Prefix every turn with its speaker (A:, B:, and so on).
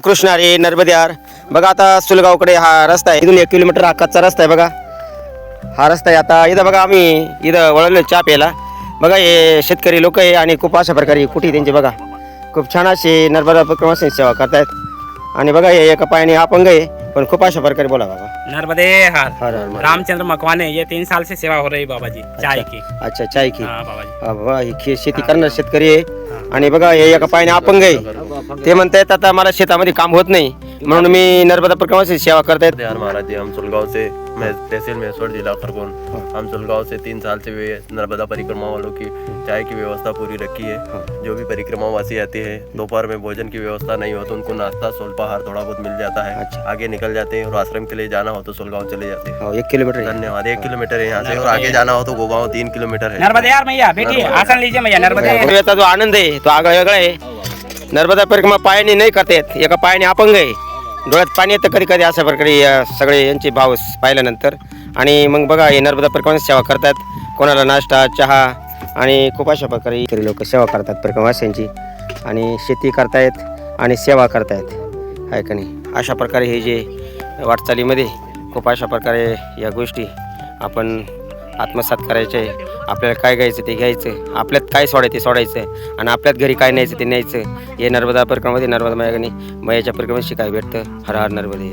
A: रामकृष्ण हरी नर्मदेहार. बघा आता सुलगावकडे हा रस्ता आहे, इथून 1 किलोमीटर हा कच्चा रस्ता आहे. बघा हा रस्ता आहे. आता इथं बघा आम्ही इथं वळलो चहा प्यायला. बघा हे शेतकरी लोक आहे आणि खूप अशा प्रकारे कुठे त्यांची बघा खूप छान अशी नर्मदा उपक्रमाची सेवा करतायत. आणि बघा हे एका पायाने अपंग आहे पण खूप अशा प्रकारे बोला बाबा.
B: नर्मदे हार
A: हर हर महादेव.
B: रामचंद्र मकवाने ये 3 साल से सेवा हो रही बाबा जी चाय की.
A: अच्छा चाय की.
B: हाँ बाबा जी.
A: हा बाबा ही शेती करणार शेतकरी आहे आणि बघा हे एका पायाने अपंग आहे. ते म्हणतायत आता मला शेतामध्ये काम होत नाही म्हणून मी नर्मदा परिक्रमाची सेवा करतायत.
C: ध्यान महाराज जी, हम सुलगांव से, मैं तहसील महेश्वर जिला खरगोन, हम सुलगांव से 3 साल से वे नर्मदा परिक्रमा वालों की चाय की व्यवस्था पूरी रखी है. जो भी परिक्रमावासी आते हैं दोपहर में भोजन की व्यवस्था नहीं हो तो उनको नाश्ता सोल्पाहार थोड़ा बहुत मिल जाता है.
A: अच्छा.
C: आगे निकल जाते हैं और आश्रम के लिए जाना हो तो सुलगांव चले जाते हैं.
A: 1 किलोमीटर आहे.
C: धन्यवाद. 1 किलोमीटर है यहाँ से और आगे जाना हो तो गोगांव 3 किलोमीटर है.
B: नर्मदे यार मैया बेटी आसन लीजिए मैया नर्मदे.
A: याचा जो आनंद आहे तो आगळा वेगळा आहे. नर्मदा परिक्रमा पायाने नाही करतायत, एका पायाने अपंग आहे. डोळ्यात पाणी येतं कधी कधी अशा प्रकारे या सगळे यांचे भाव पाहिल्यानंतर. आणि मग बघा हे नर्मदा परिक्रमाची सेवा करतात. कोणाला नाश्ता चहा आणि खूप अशा प्रकारे इतर लोक सेवा करतात परिक्रमावासियांची आणि शेती करतायत आणि सेवा करतायत आहे का नाही. अशा प्रकारे हे जे वाटचालीमध्ये खूप अशा प्रकारे या गोष्टी आपण आत्मसात करायचे. आपल्याला काय घ्यायचं ते घ्यायचं, आपल्यात काय सोडायचं ते सोडायचं आणि आपल्यात घरी काय न्यायचं ते न्यायचं. हे नर्मदा परिक्रमामध्ये नर्मदा मायाच्या परिक्रमेत शिकायला भेटतं. हर हर नर्मदे.